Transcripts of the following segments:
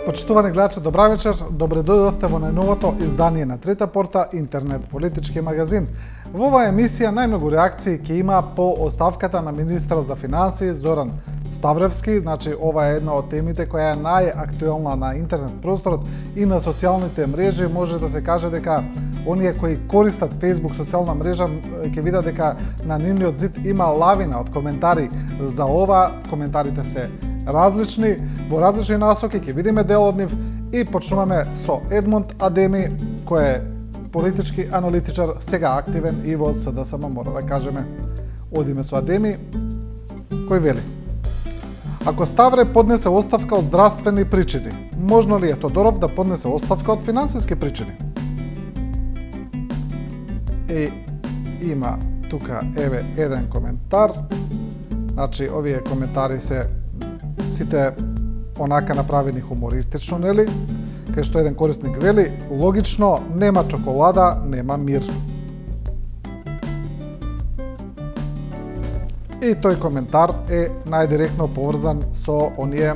Почитувани гледачи, добра вечер. Добре дојдовте во најновото издание на Трета порта, интернет политички магазин. Во оваа емисија најмногу реакции ќе има по оставката на министерот за финансии Зоран Ставревски. Значи, ова е една од темите која е најактуелна на интернет просторот и на социјалните мрежи. Може да се каже дека оние кои користат Facebook социјална мрежа ќе видат дека на нивниот зид има лавина од коментари за ова. Коментарите се различни, во различни насоки, ќе видиме дел од нив и почнуваме со Едмунд Адеми, кој е политички аналитичар, сега активен и во СДСМ, мора да кажеме. Одиме со Адеми, кој вели: ако Ставре поднесе оставка од здравствени причини, можно ли е Тодоров да поднесе оставка од финансиски причини? И има тука еве еден коментар. Значи, овие коментари се сите онака направени хумористично, нели? Кај што еден корисник вели: логично, нема чоколада, нема мир. И тој коментар е најдиректно поврзан со оние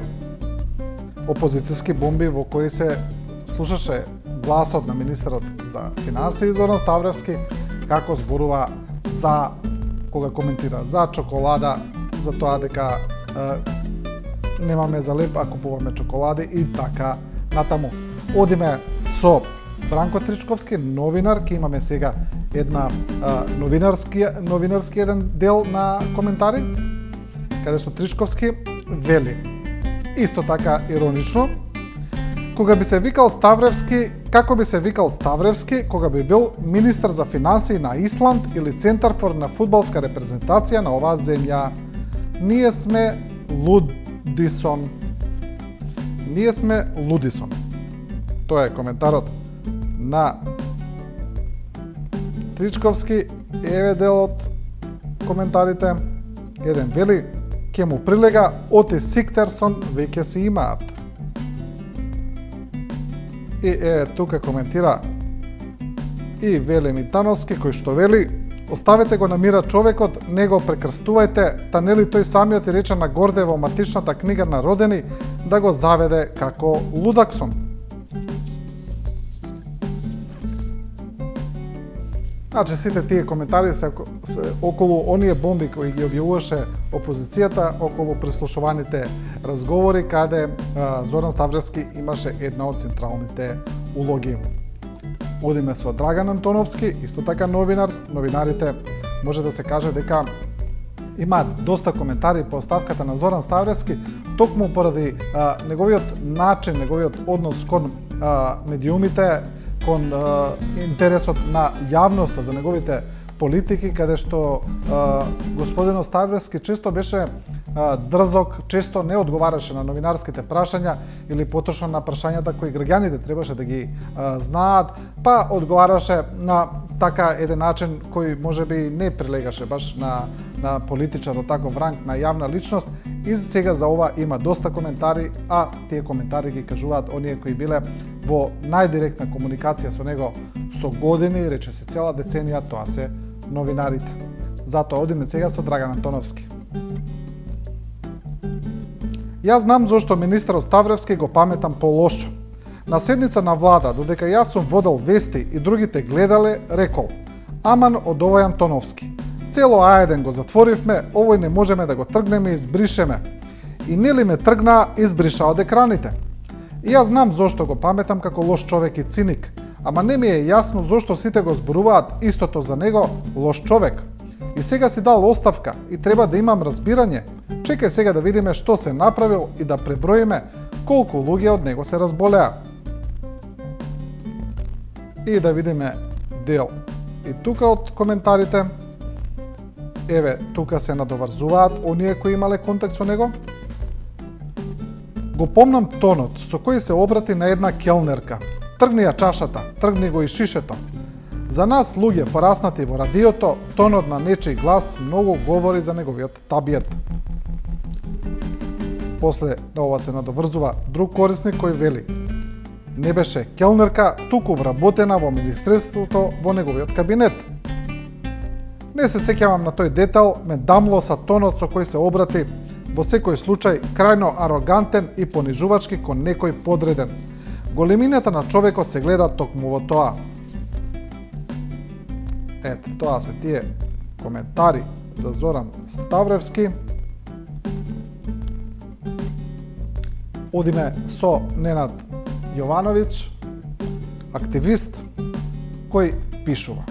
опозицијски бомби во кои се слушаше гласот на министерот за финансии Зоран Ставревски, како зборува за, кога коментира за чоколада, за тоа дека немаме за леп, а купуваме чоколади и така натаму. Одиме со Бранко Тричковски, новинар, ќе имаме сега една новинарски еден дел на коментари, каде што Тричковски вели, исто така иронично: кога би се викал Ставревски, како би се викал Ставревски кога би бил министер за финансии на Исланд или центарфор на фудбалска репрезентација на оваа земја. Ние сме Лудисон. Ние сме Лудисон. Тоа е коментарот на Тричковски. Еве дел од коментарите. Еден вели: ке му прилега Оти Сиктерсон, веќе си имаат. И еве тука коментира и Веле Митановски, кој што вели: оставете го на мира човекот, не го прекрстувајте, та нели тој самиот и рече на Горде во матичната книга на родени да го заведе како Лудаксон. Значи, сите тие коментари се околу оние бомби кои ги објавуваше опозицијата, околу прислушуваните разговори, каде Зоран Ставревски имаше една од централните улоги. Одиме со Драган Антоновски, исто така новинар. Новинарите може да се каже дека имаат доста коментари по оставката на Зоран Ставревски, токму поради неговиот начин, неговиот однос кон медиумите, кон интересот на јавноста за неговите политики, каде што господинот Ставревски често беше дрзок, често не одговараше на новинарските прашања или поточно на прашањата кои граѓаните требаше да ги знаат, па одговараше на така еден начин кој можеби не прилегаше баш на политичар од таков ранг, на јавна личност. И сега за ова има доста коментари, а тие коментари ги кажуваат оние кои биле во најдиректна комуникација со него со години, рече се цела деценија, тоа се новинарите. Затоа одиме сега со Драган Антоновски. Јас знам зошто министерот Ставревски го паметам по-лошо. На седница на влада, додека јас сум водел вести и другите гледале, рекол: аман од овој Антоновски. Цело А1 го затворивме, овој не можеме да го тргнеме и избришеме. И нели ме тргна, избриша од екраните. И јас знам зошто го паметам како лош човек и циник, ама не ми е јасно зошто сите го зборуваат истото за него, лош човек. И сега си дал оставка и треба да имам разбирање. Чекај сега да видиме што се направил и да преброиме колку луѓе од него се разболеа. И да видиме дел и тука од коментарите. Еве, тука се надоврзуваат оние кои имале контакт со него. Го помнам тонот со кој се обрати на една келнерка. Тргни ја чашата, тргни го и шишето. За нас, луѓе пораснати во радиото, тонот на нечиј глас многу говори за неговиот табиет. После на ова се надоврзува друг корисник кој вели: не беше келнерка, туку вработена во министерството во неговиот кабинет. Не се сеќавам на тој детал, ме дамло са тонот со кој се обрати, во секој случај крајно арогантен и понижувачки кон некој подреден. Големината на човекот се гледа токму во тоа. Ето, тоа се тие коментари за Зоран Ставревски. Одиме со Ненад Јовановиќ, активист, кој пишува: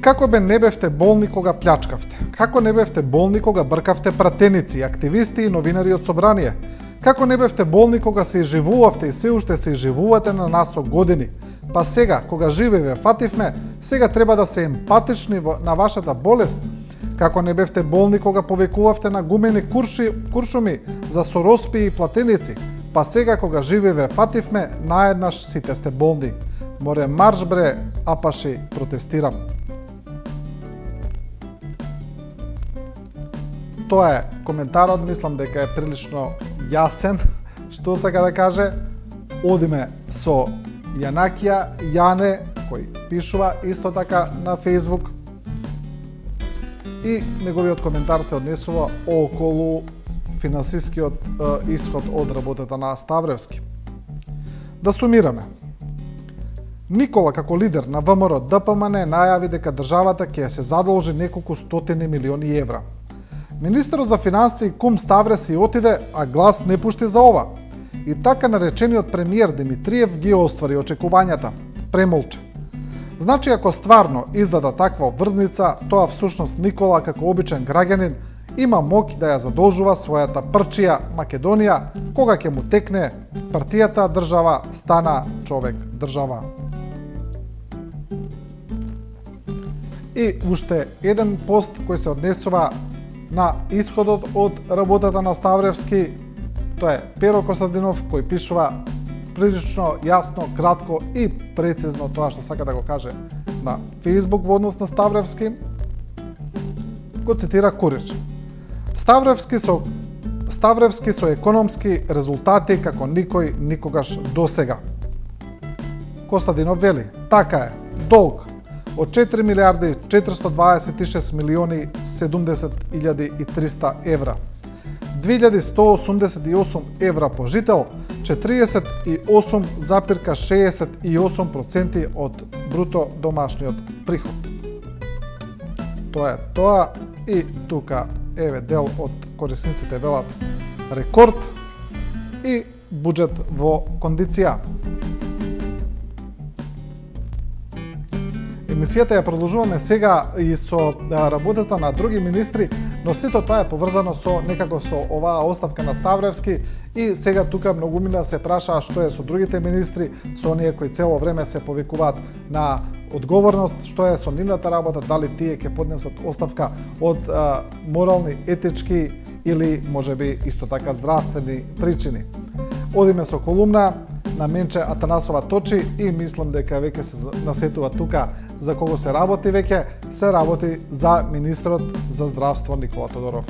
како бе не бевте болни кога плячкавте? Како не бевте болни кога бркавте пратеници, активисти и новинари од Собрание? Како не бевте болни кога се изживувавте и се уште се изживувате на нас со години? Па сега, кога живи ве фативме, сега треба да се емпатични на вашата болест? Како не бевте болни кога повекувавте на гумени куршуми за сороспи и платеници? Па сега, кога живи ве фативме, наеднаш сите сте болни. Море марш бре, апаши, протестирам. Тоа е коментарот, мислам дека е прилично јасен, што сака да каже. Одиме со Јанакија Јане, кој пишува исто така на Facebook, и неговиот коментар се однесува околу финансискиот исход од работата на Ставревски. Да сумираме. Никола како лидер на ВМРО ДПМН најави дека државата ќе се задолжи неколку стотини милиони евра. Министерот за финансии Кум Ставреси отиде, а глас не пушти за ова. И така наречениот премиер Димитриев ги оствари очекувањата. Премолче. Значи, ако стварно издада таква обврзница, тоа всушност Никола како обичен граѓанин има моќ да ја задолжува својата прчија Македонија, кога ќе му текне партијата држава стана човек држава. И уште еден пост кој се однесува на исходот од работата на Ставревски. Тоа е Перо Костадинов, кој пишува прилично јасно, кратко и прецизно тоа што сака да го каже на Facebook во однос на Ставревски. Го цитира Курир. Ставревски со економски резултати како никој никогаш досега. Костадинов вели: така е, долг од 4 милиарди 426 милиони 70.300 евра. 2188 евра по жител, 48,68% од бруто домашниот приход. Тоа е тоа, и тука еве дел од корисниците велат рекорд и буџет во кондиција. Емисијата ја продолжуваме сега и со работата на други министри, но сето тоа е поврзано со некако со оваа оставка на Ставревски, и сега тука многумина се прашаа што е со другите министри, со оние кои цело време се повикуваат на одговорност, што е со нивната работа, дали тие ќе поднесат оставка од морални, етички или можеби исто така здравствени причини. Одиме со колумна на Менче Атанасова Точи и мислам дека веќе се насетува тука за кого се работи. Веќе се работи за министрот за здравство Никола Тодоров.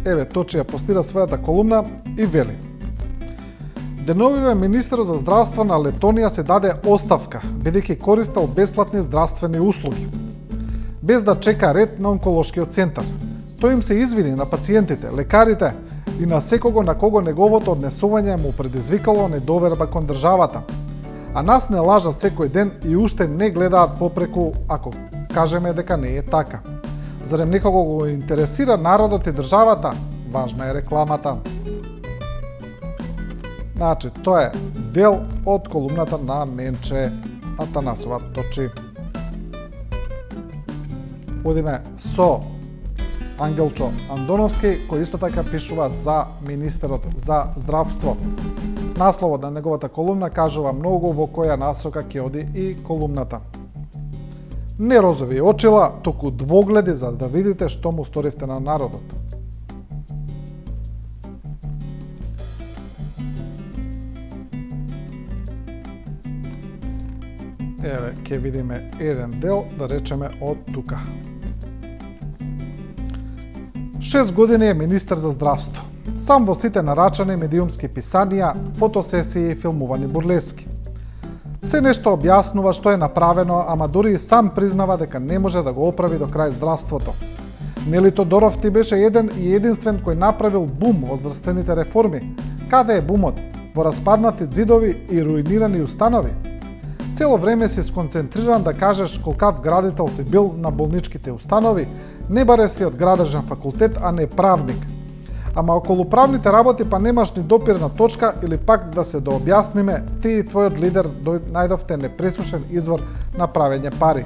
Еве, Точи ја постира својата колумна и вели: деновиве министерот за здравство на Летонија се даде оставка, бидејќи користел бесплатни здравствени услуги, без да чека ред на онколошкиот центар. Тој им се извини на пациентите, лекарите и на секого на кого неговото однесување му предизвикало недоверба кон државата. А нас не лажат секој ден и уште не гледаат попреку ако кажеме дека не е така. Зарем некого го интересира народот и државата? Важна е рекламата. Значи, тоа е дел од колумната на Менче Атанасова Точи. Одиме со Ангелчо Андоновски, кој исто така пишува за министерот за здравство. Насловот на неговата колумна кажува многу во која насока ќе оди и колумната. Не розови очила, туку двогледи за да видите што му сторивте на народот. Еве, ќе видиме еден дел, да речеме од тука. 6 години е министер за здравство. Сам во сите нарачани медиумски писанија, фотосесии и филмувани бурлески. Се нешто објаснува што е направено, ама дури и сам признава дека не може да го оправи до крај здравството. Нели Тодоров ти беше еден и единствен кој направил бум во здравствените реформи? Каде е бумот? Во распаднати ѕидови и руинирани установи? Цело време си сконцентриран да кажеш колкав градител си бил на болничките установи, не баре си од градежен факултет, а не правник. Ама околу правните работи па немаш ни допирна точка или пак да се дообјасниме, ти и твојот лидер најдовте непресушен извор на правење пари.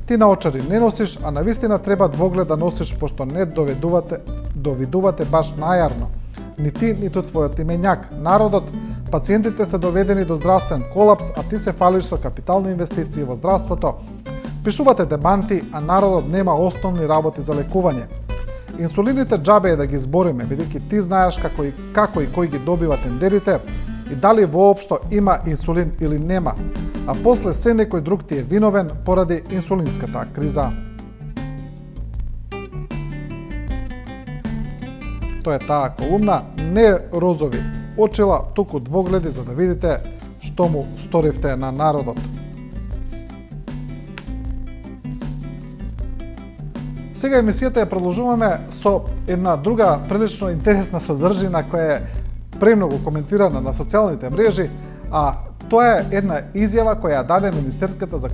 Ти наочари не носиш, а навистина треба двоглед да носиш, пошто не довидувате баш најарно. Ни ти, ниту твојот именјак. Народот, пациентите се доведени до здравствен колапс, а ти се фалиш со капитални инвестиции во здравството. Пишувате деманти, а народот нема основни работи за лекување. Инсулините џабе е да ги збориме, бидејќи ти знаеш како и кој ги добива тендерите и дали воопшто има инсулин или нема, а после се некој друг ти е виновен поради инсулинската криза. Тоа е таа колумна, не розови очила, туку двогледи за да видите што му сторивте на народот. Сега емисијата ја продолжуваме со една друга прилично интересна содржина која е премногу коментирана на социјалните мрежи, а тоа е една изјава која ја даде Министерската за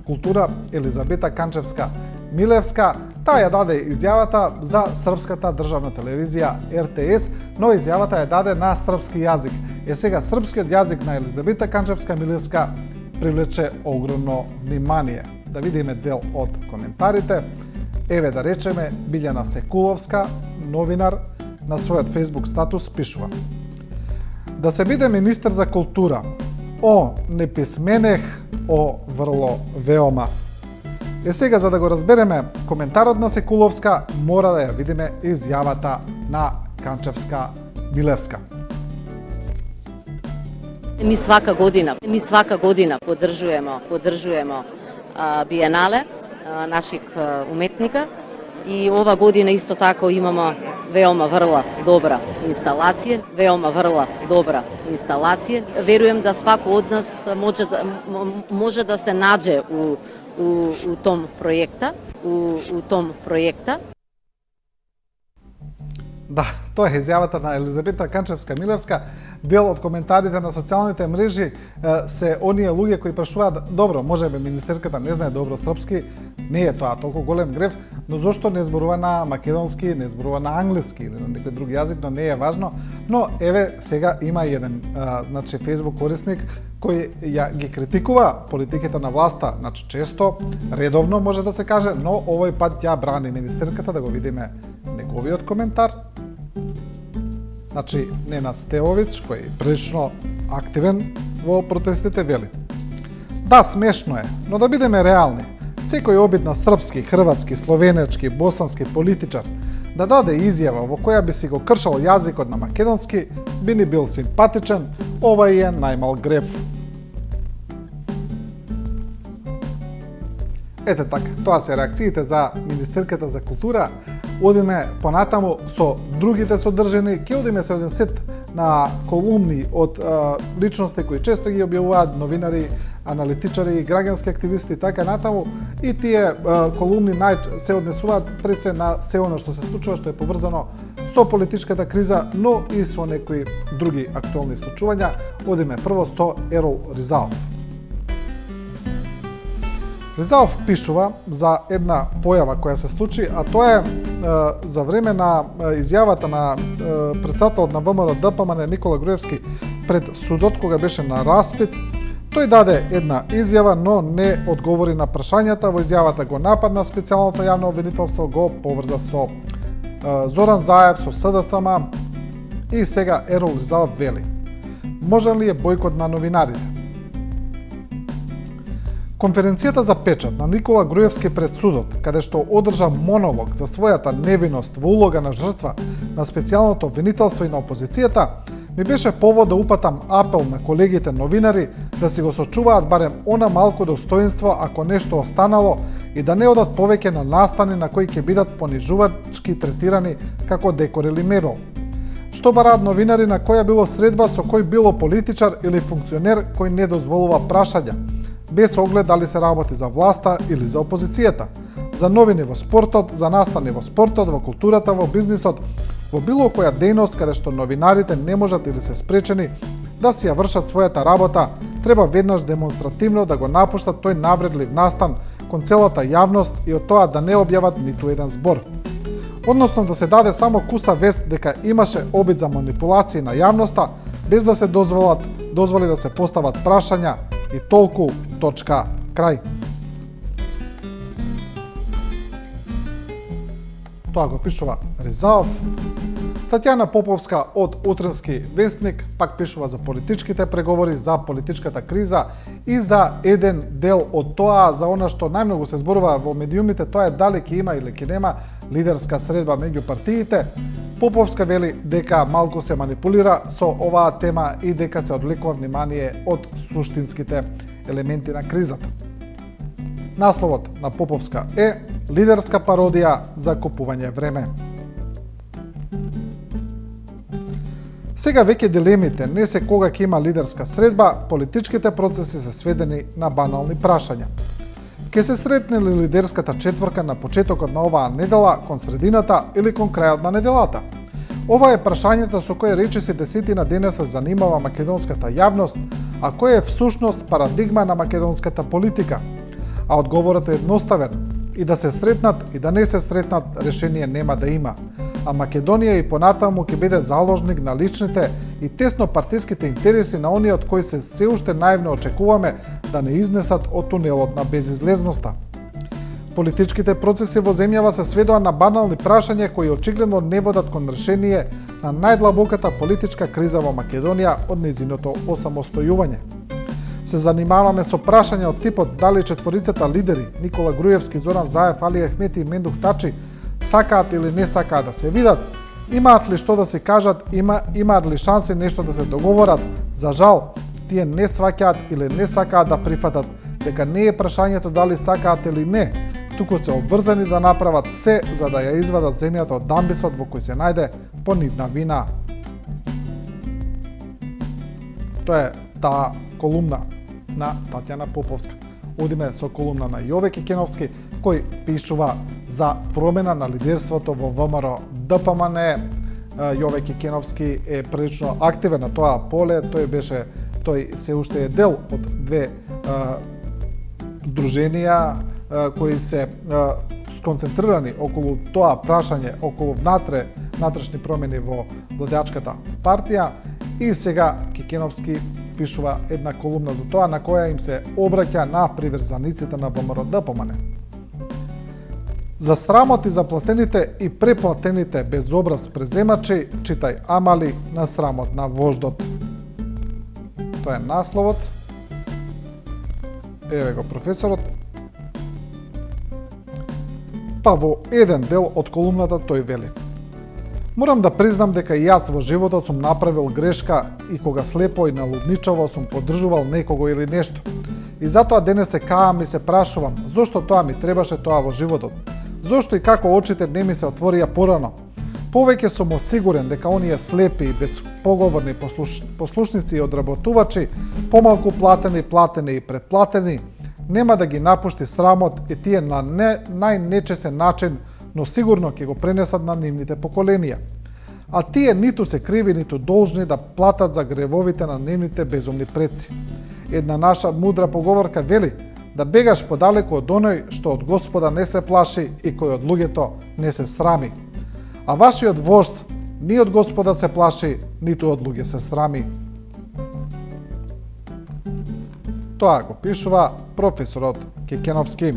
култура Елизабета Канчевска-Милевска. Таа ја даде изјавата за српската државна телевизија РТС, но изјавата ја даде на српски јазик. Сега српскиот јазик на Елизабета Канчевска-Милевска привлече огромно внимание. Да видиме дел од коментарите. Еве да речеме, Билјана Секуловска, новинар, на својот Facebook статус пишува: да се биде министер за култура. О, не писменех, о, врло, веома. Сега, за да го разбереме коментарот на Секуловска, мора да ја видиме изјавата на Канчевска-Милевска. Ми свака година поддржуваме биенале наших уметника и ова година исто така имаме веома врла добра инсталација. Верувам да свако од нас може да се наđe у том проекта. Да, тоа е изјавата на Елизабета Канчевска-Милевска. Дел од коментарите на социјалните мрежи се оние луѓе кои прашуваат: добро, можеби министерката не знае добро српски, не е тоа толку голем грев, но зошто не зборува на македонски, не зборува на англиски или на некој друг јазик, но не е важно. Но еве сега има еден Facebook корисник кој ги критикува политиките на власта, често, редовно може да се каже, но овој пат ја брани министерката. Да го видиме неговиот коментар. Ненад Стевовиќ, кој е прилично активен во протестите, вели: да, смешно е, но да бидеме реални. Секој обид на српски, хрватски, словенечки, босански политичар да даде изјава во која би си го кршал јазикот на македонски, би ни бил симпатичен, ова е најмал греф. Ете така, тоа се реакциите за Министерката за култура. Одиме понатаму со другите содржини, ќе одиме со еден сет на колумни од личности кои често ги објавуваат, новинари, аналитичари, граѓански активисти и така натаму, и тие колумни се однесуваат пред се на се оно што се случува, што е поврзано со политичката криза, но и со некои други актуелни случувања. Одиме прво со Ерол Ризаов. Ризаов пишува за една појава која се случи, а тоа е за време на изјавата на претседателот на ВМРО ДПМН Никола Груевски пред судот кога беше на распит. Тој даде една изјава, но не одговори на прашањата. Во изјавата го нападна специјалното јавно обвинителство, го поврза со Зоран Заев, со СДСМ, и сега Ерол Ризаов вели: можен ли е бојкот на новинарите? Конференцијата за печат на Никола Груевски пред судот, каде што одржа монолог за својата невиност во улога на жртва на специјалното обвинителство и на опозицијата, ми беше повод да упатам апел на колегите новинари да си го сочуваат барем она малку достоинство ако нешто останало и да не одат повеќе на настани на кои ќе бидат понижувачки третирани како декор или мебел. Што бараат новинари на која било средба со кој било политичар или функционер кој не дозволува прашања, без оглед дали се работи за власта или за опозицијата, за новини во спортот, за настани во спортот, во културата, во бизнисот, во било која дејност каде што новинарите не можат или се спречени да си ја вршат својата работа, треба веднаш демонстративно да го напуштат тој навредлив настан кон целата јавност и од тоа да не објават ниту еден збор. Односно да се даде само куса вест дека имаше обид за манипулации на јавноста, без да се дозволи да се постават прашања и толку, точка, крај. Тоа го пишува Ризаов. Татјана Поповска од Утренски вестник пак пишува за политичките преговори, за политичката криза и за еден дел од тоа, за она што најмногу се зборува во медиумите, тоа е дали ќе има или ќе нема лидерска средба меѓу партиите. Поповска вели дека малку се манипулира со оваа тема и дека се одвлекува внимание од суштинските елементи на кризата. Насловот на Поповска е лидерска пародија за купување време. Сега веќе дилемите не се кога ќе има лидерска средба, политичките процеси се сведени на банални прашања. Ке се сретне ли лидерската четворка на почетокот на оваа недела, кон средината или кон крајот на неделата? Ова е прашањето со кое речиси десетина дена се занимава македонската јавност, а кој е всушност парадигма на македонската политика. А одговорот е едноставен. И да се сретнат и да не се сретнат, решение нема да има. А Македонија и понатаму ќе биде заложник на личните и тесно партиските интереси на оние од кои се уште наивно очекуваме да не изнесат од тунелот на безизлезноста. Политичките процеси во земјава се сведоа на банални прашања кои очигледно не водат кон решение на најдлабоката политичка криза во Македонија од нејзиното осамостојување. Се занимаваме со прашања од типот дали четворицата лидери Никола Груевски, Зоран Заев, Али Ахмети и Мендух Тачи сакаат или не сакаат да се видат, имаат ли што да си кажат, имаат ли шанси нешто да се договорат. За жал, тие не сваќаат или не сакаат да прифатат дека не е прашањето дали сакаат или не, туку се обврзани да направат се за да ја извадат земјата од дамбисот во кој се најде по нивна вина. Тоа е таа колумна на Татјана Поповска. Одиме со колумна на Јове Кекеновски, кој пишува за промена на лидерството во ВМРО ДПМН. Јове Кекеновски е прилично активен на тоа поле, тој се уште е дел од две здруженија кои се сконцентрирани околу тоа прашање, околу внатрешни промени во владеачката партија, и сега Кекеновски пишува една колумна за тоа на која им се обраќа на приврзаниците на ВМРО ДПМН. За срамот и заплатените и преплатените безобраз преземачи, читај Амали на срамот на вождот. Тоа е насловот. Еве го професорот. Па во еден дел од колумната тој вели: Морам да признам дека и јас во животот сум направил грешка и кога слепо и налудничаво сум поддржувал некого или нешто. И затоа денес се каам и се прашувам, зошто тоа ми требаше тоа во животот? Зошто и како очите не ми се отворија порано? Повеќе сум осигурен дека оние слепи и безпоговорни послушници и одработувачи, помалку платени и предплатени, нема да ги напушти срамот и тие на најнечесен начин, но сигурно ќе го пренесат на нивните поколенија. А тие ниту се криви, ниту должни да платат за гревовите на нивните безумни предци. Една наша мудра поговорка вели да бегаш подалеку од оној што од Господа не се плаши и кој од луѓето не се срами. А вашиот вожд ни од Господа се плаши, ниту од луѓе се срами. Тоа го пишува професорот Кекеновски.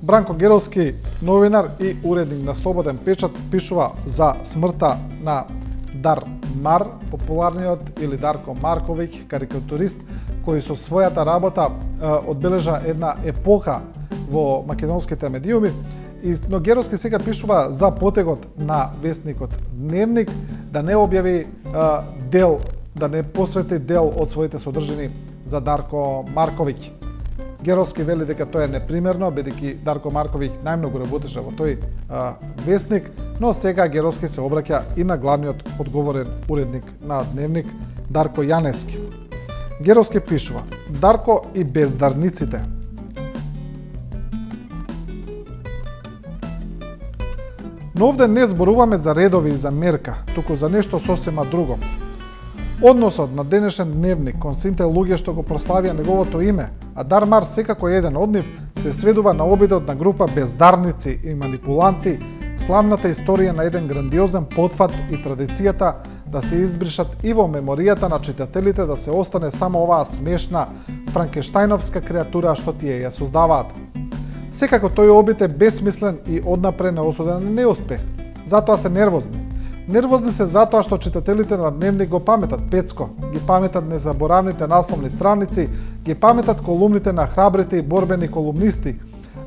Бранко Геровски, новинар и уредник на Слободен печат, пишува за смртта на Дар Мар, популарниот или Дарко Марковиќ, карикатурист, кој со својата работа одбележа една епоха во македонските медиуми. Но Геровски сега пишува за потегот на вестникот Дневник да не објави да не посвети дел од своите содржини за Дарко Марковиќ. Геровски вели дека тоа е непримерно, бидејќи Дарко Марковиќ најмногу работеше во тој вестник, но сега Геровски се обраќа и на главниот одговорен уредник на Дневник Дарко Јанески. Геровски пишува: Дарко и бездарниците. Но овде не зборуваме за редови и за мерка, туку за нешто сосема друго. Односот на денешен Дневник кон сите луѓе што го прославија неговото име, а Дармар секако еден од нив, се сведува на обидот на група бездарници и манипуланти, славната историја на еден грандиозен потфат и традицијата да се избришат и во меморијата на читателите да се остане само оваа смешна франкештајновска креатура што тие ја создаваат. Секако тој обид е бесмислен и однапре неосуден на неуспех. Затоа се нервозни. Нервозни се затоа што читателите на Дневник го паметат Пецко, ги паметат незаборавните насловни страници, ги паметат колумните на храбрите и борбени колумнисти,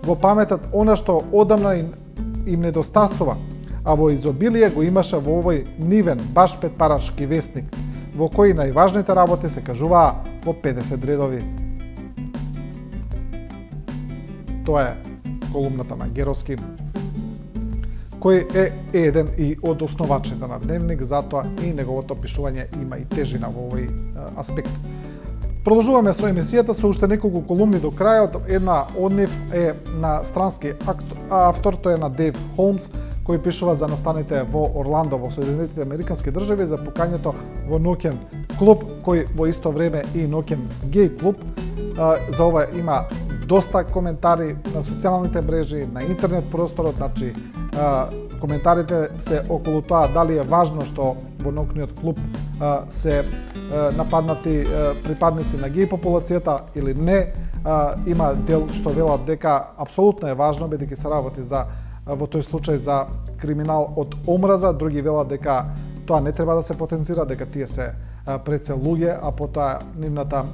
го паметат она што одамна им недостасува, а во изобилие го имаше во овој нивен, баш петпарачки вестник, во кој најважните работи се кажуваа во 50 редови. Тоа е колумната на Геровски, кој е еден и од основачите на Дневник, затоа и неговото пишување има и тежина во овој аспект. Продолжуваме со емисијата со уште неколку колумни до крајот. Една од нив е на странски автор, тој е на Дейв Холмс, кој пишува за настаните во Орландо во Соединетите Американски држави, за пукањето во ноќен клуб, кој во исто време и ноќен геј клуб. За ова има доста коментари на социјалните мрежи, на интернет просторот, значи коментарите се околу тоа дали е важно што во ноќниот клуб се нападнати припадници на геј популацијата или не. Има дел што велат дека апсолутно е важно, бидејќи се работи за во тој случај за криминал од омраза, други велат дека тоа не треба да се потенцира, дека тие се пред се луѓе, а потоа нивната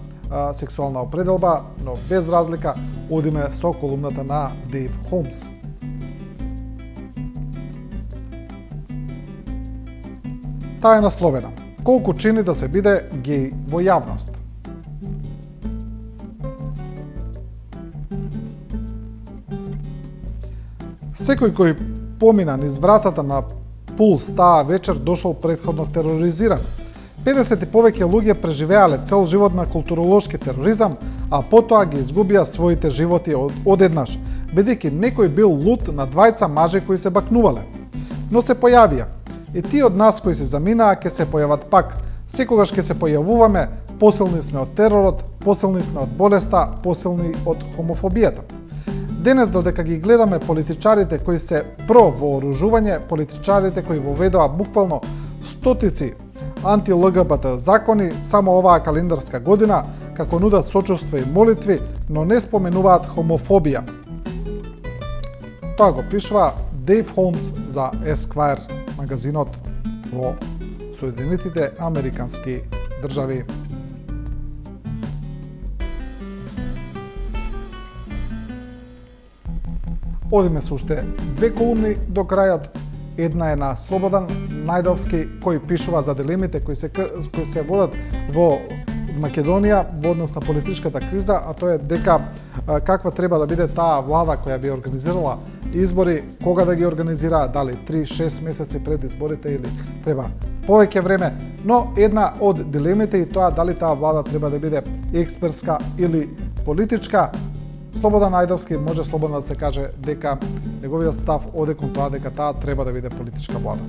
сексуална определба, но без разлика одиме со колумната на Дейв Холмс. Таа е насловена: Колку чини да се биде геј во јавност. Секој кој помина низ вратата на Пулс таа вечер дошол претходно тероризиран. 50 и повеќе луѓе преживеале цел живот на културолошки тероризам, а потоа ги изгубија своите животи одеднаш, бидејќи некој бил лут на двајца мажи кои се бакнувале. Но се појавија. И тие од нас кои се заминаа ќе се појават пак. Секогаш ќе се појавуваме, посилни сме од теророт, посилни сме од болеста, посилни од хомофобијата. Денес, додека ги гледаме политичарите кои се про вооружување, политичарите кои воведоа буквално стотици анти-ЛГБТ закони само оваа календарска година, како нудат сочувство и молитви, но не споменуваат хомофобија. Тоа го пишува Дейв Холмс за Esquire магазинот во Соединетите Американски држави. Одиме со уште две колумни до крајот. Една е на Слободан Најдовски, кој пишува за дилемите кои се водат во Македонија во однос на политичката криза, а тоа е дека каква треба да биде таа влада која би организирала избори, кога да ги организира, дали 3-6 месеци пред изборите или треба повеќе време, но една од дилемите и тоа дали таа влада треба да биде експертска или политичка. Слободан Најдовски може слободно да се каже дека неговиот став оде кон тоа дека таа треба да биде политичка влада.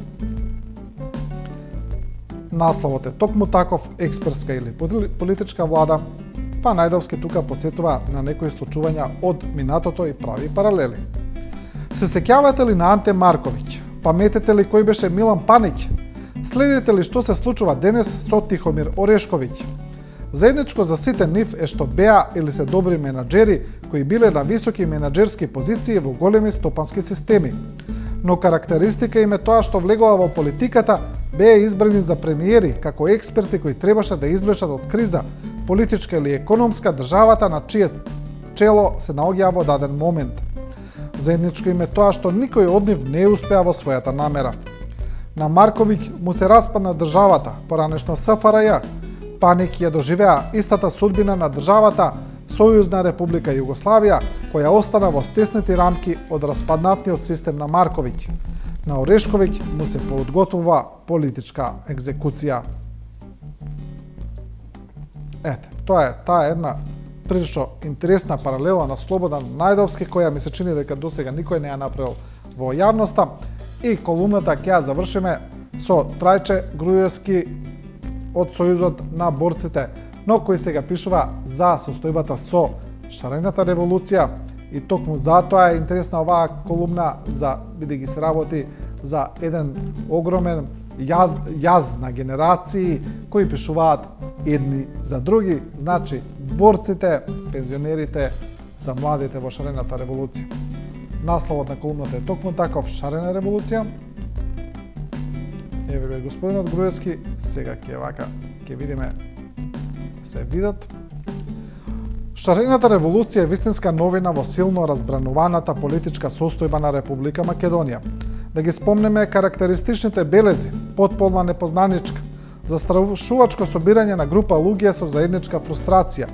Насловот е токму таков, експертска или политичка влада, па Најдовски тука потсетува на некои случувања од минатото и прави паралели. Се сеќавате ли на Анте Марковиќ? Паметете ли кој беше Милан Паниќ? Следите ли што се случува денес со Тихомир Орешковиќ? Заедничко за сите нив е што беа или се добри менаџери кои биле на високи менаџерски позиции во големи стопански системи. Но карактеристика им е тоа што влегува во политиката, беа избрани за премиери како експерти кои требаше да извлечат од криза, политичка или економска, државата на чие чело се наоѓа во даден момент. Заедничко им е тоа што никој од нив не успеа во својата намера. На Марковиќ му се распадна државата, поранешна СФРЈ. Паник ја доживеа истата судбина на државата Сојузна република Југославија, која остана во стеснати рамки од распаднатиот систем на Марковиќ. На Орешковиќ му се подготвува политичка екзекуција. Ете, таа е една прилично интересна паралела на Слободан Најдовски, која ми се чини дека досега никој не ја направил во јавноста. И колумната ќе ја завршиме со Трајче Груевски од Сојузот на борците, но кој сега пишува за состојбата со шарената револуција, и токму затоа е интересна оваа колумна, бидејќи се работи за еден огромен јаз на генерации кои пишуваат едни за други, значи борците, пензионерите, за младите во шарената револуција. Насловот на колумната е токму таков: Шарена револуција. Еве го господинот Груевски, сега ќе видиме се видат. Шарената револуција е вистинска новина во силно разбрануваната политичка состојба на Република Македонија. Да ги спомнеме карактеристичните белези: потполна непознаничка, застрашувачко собирање на група луѓе со заедничка фрустрација.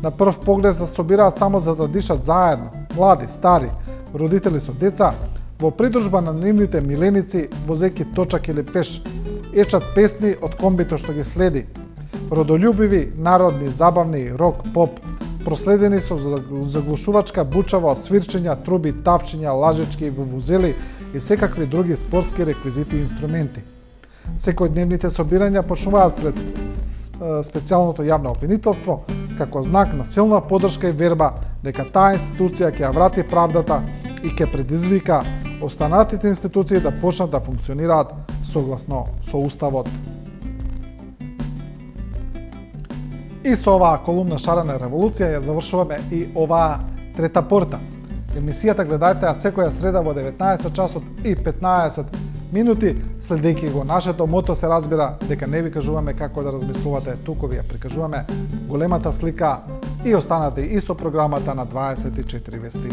На прв поглед се собираат само за да дишат заедно, млади, стари, родители со деца, во придружба на нивните миленици, возејќи точак или пеш, ечат песни од комбито што ги следи. Родолюбиви, народни, забавни, рок, поп, проследени со заглушувачка бучава од свирчења, труби, тавчиња, лажички, вувузели и секакви други спортски реквизити и инструменти. Секојдневните собирања почнуваат пред специјалното јавно обвинителство како знак на силна поддршка и верба дека таа институција ќе ја врати правдата и ќе предизвика останатите институции да почнат да функционираат согласно со Уставот. И со оваа колумна Шарена револуција ја завршуваме и оваа трета порта. Емисијата гледајте ја секоја среда во 19 часот и 15 минути, следејќи го нашето мото се разбира дека не ви кажуваме како да размислувате, туку ви ја прикажуваме големата слика и останате и со програмата на 24 вести.